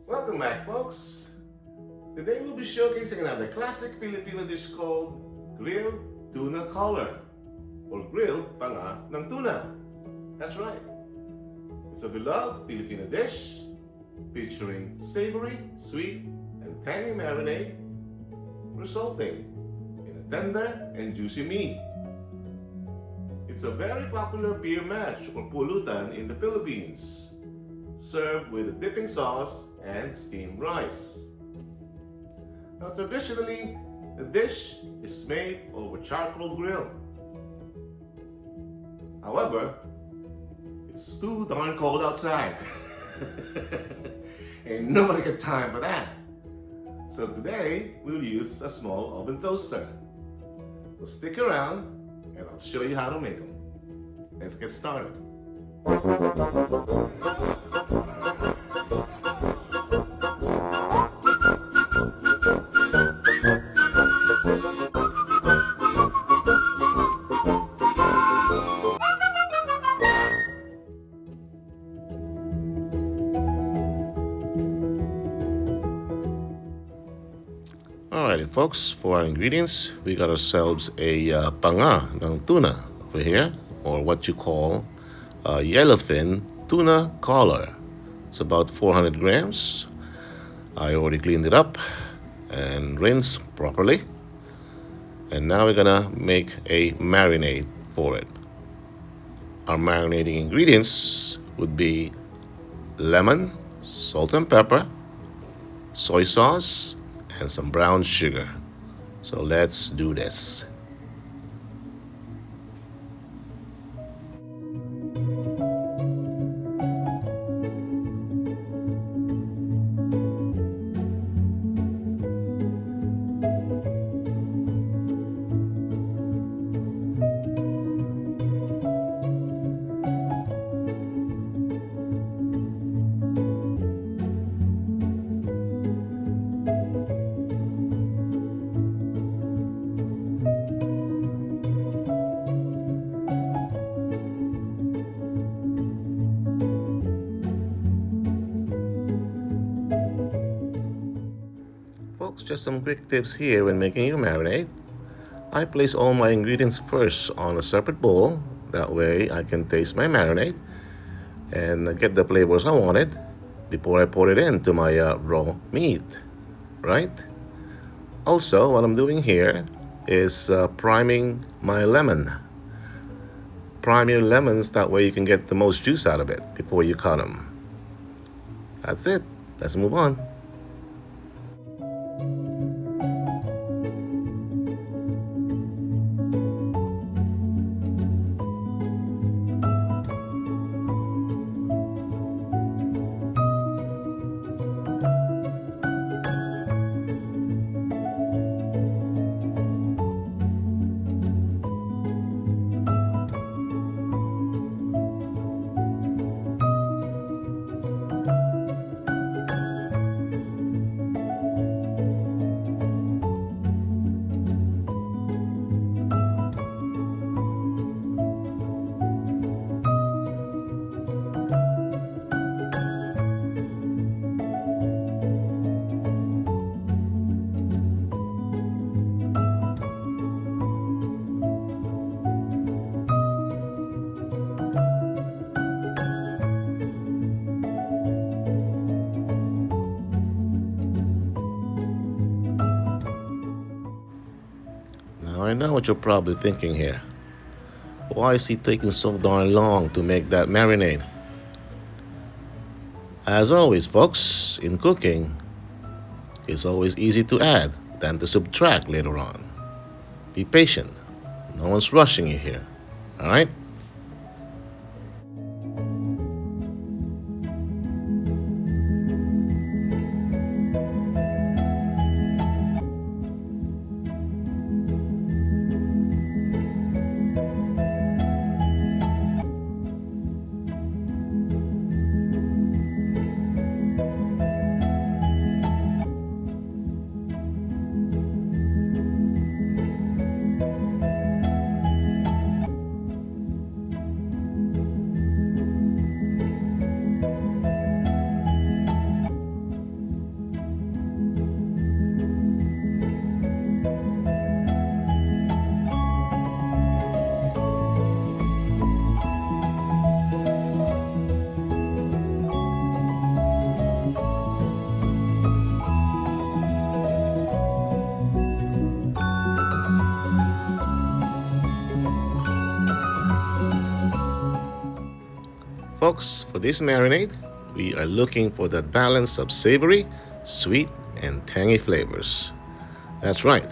Welcome back, folks. Today we'll be showcasing another classic Filipino dish called Grilled Tuna Collar or Grilled Panga ng Tuna. That's right. It's a beloved Filipino dish featuring savory, sweet, and tangy marinade resulting in a tender and juicy meat. It's a very popular beer match or pulutan in the Philippines, served with a dipping sauce and steamed rice. Now, traditionally, the dish is made over charcoal grill. However, it's too darn cold outside. Ain't nobody got time for that. So today, we'll use a small oven toaster. So stick around and I'll show you how to make them. Let's get started. Alrighty, folks, for our ingredients, we got ourselves a panga ng tuna over here, or what you call yellowfin tuna collar. It's about 400 grams. I already cleaned it up and rinsed properly. And now we're gonna make a marinade for it. Our marinating ingredients would be lemon, salt and pepper, soy sauce, and some brown sugar. So let's do this. Folks, just some quick tips here when making your marinade. I place all my ingredients first on a separate bowl. That way I can taste my marinade and get the flavors I wanted before I pour it into my raw meat, right? Also, what I'm doing here is priming my lemon. Prime your lemons, that way you can get the most juice out of it before you cut them. That's it. Let's move on. Now I know what you're probably thinking here. Why is he taking so darn long to make that marinade? As always, folks, in cooking, it's always easy to add than to subtract later on. Be patient. No one's rushing you here. Alright? folks, for this marinade, we are looking for that balance of savory, sweet, and tangy flavors. That's right.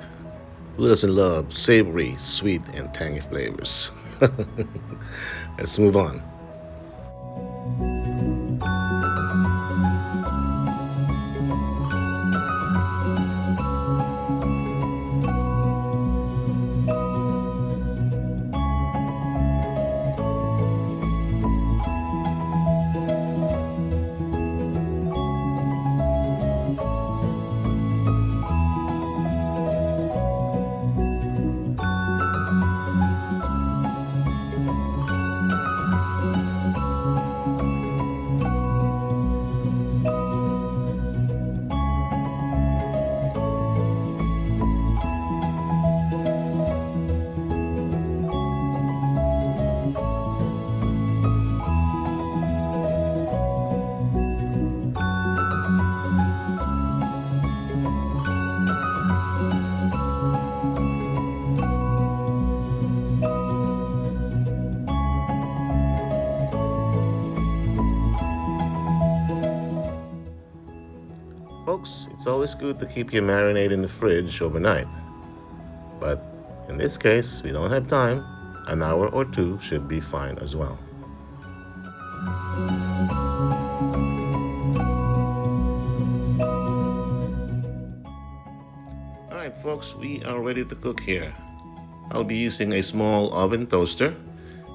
Who doesn't love savory, sweet, and tangy flavors? Let's move on. Folks, it's always good to keep your marinade in the fridge overnight. But in this case, we don't have time. An hour or two should be fine as well. Alright folks, we are ready to cook here. I'll be using a small oven toaster,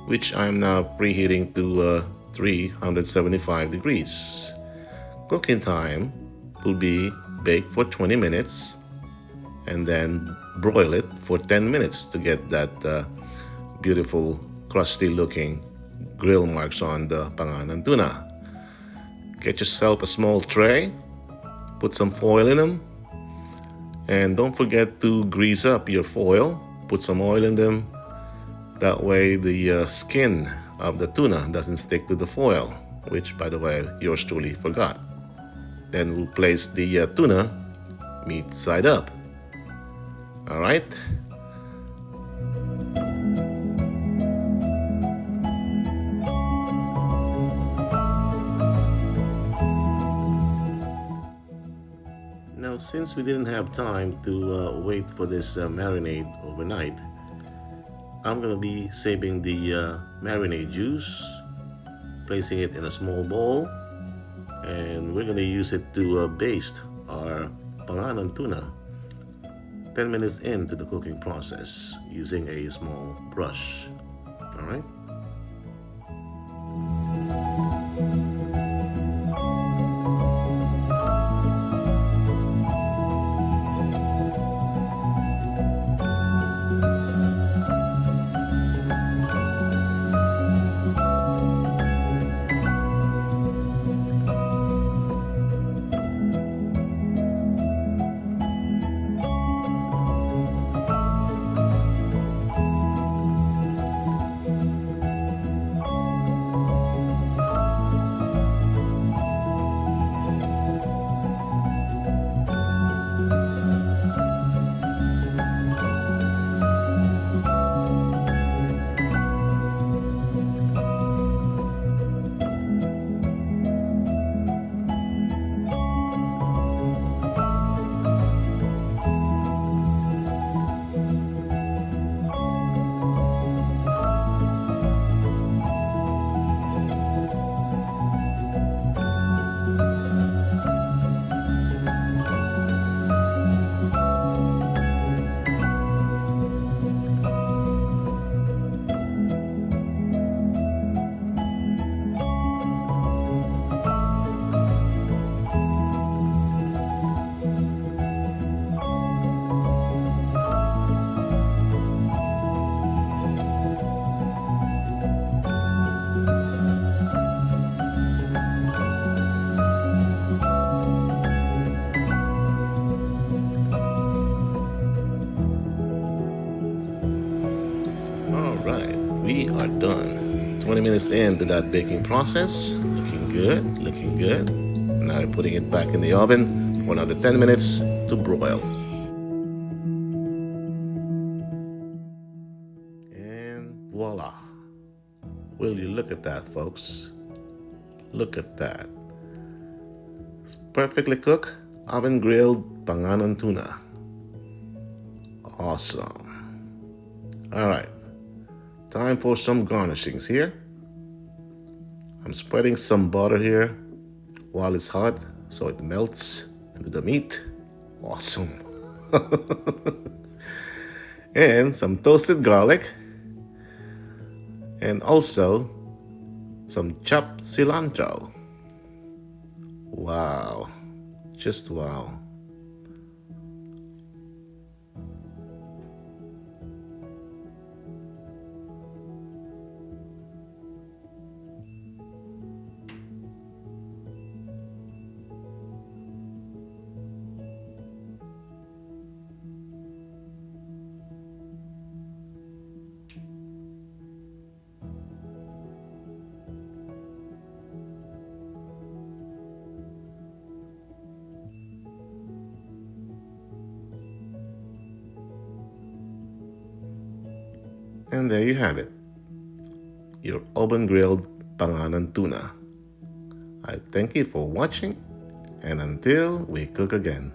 which I'm now preheating to 375 degrees. Cooking time will be bake for 20 minutes and then broil it for 10 minutes to get that beautiful crusty looking grill marks on the panga ng tuna. Get yourself a small tray, put some foil in them, and don't forget to grease up your foil. Put some oil in them, that way the skin of the tuna doesn't stick to the foil, which by the way yours truly forgot. Then we'll place the tuna meat side up. All right. Now, since we didn't have time to wait for this marinade overnight, I'm gonna be saving the marinade juice, placing it in a small bowl, and we're going to use it to baste our panga ng tuna 10 minutes into the cooking process using a small brush. All right. We are done. 20 minutes into that baking process. Looking good, looking good. Now we're putting it back in the oven for another 10 minutes to broil. And voila. Will you look at that, folks? Look at that. It's perfectly cooked, oven grilled Panganan tuna. Awesome. All right, time for some garnishings here. I'm spreading some butter here while it's hot so it melts into the meat. Awesome. And some toasted garlic. And also some chopped cilantro. Wow. Just wow. And there you have it, your oven grilled Panganan tuna. I thank you for watching, and until we cook again.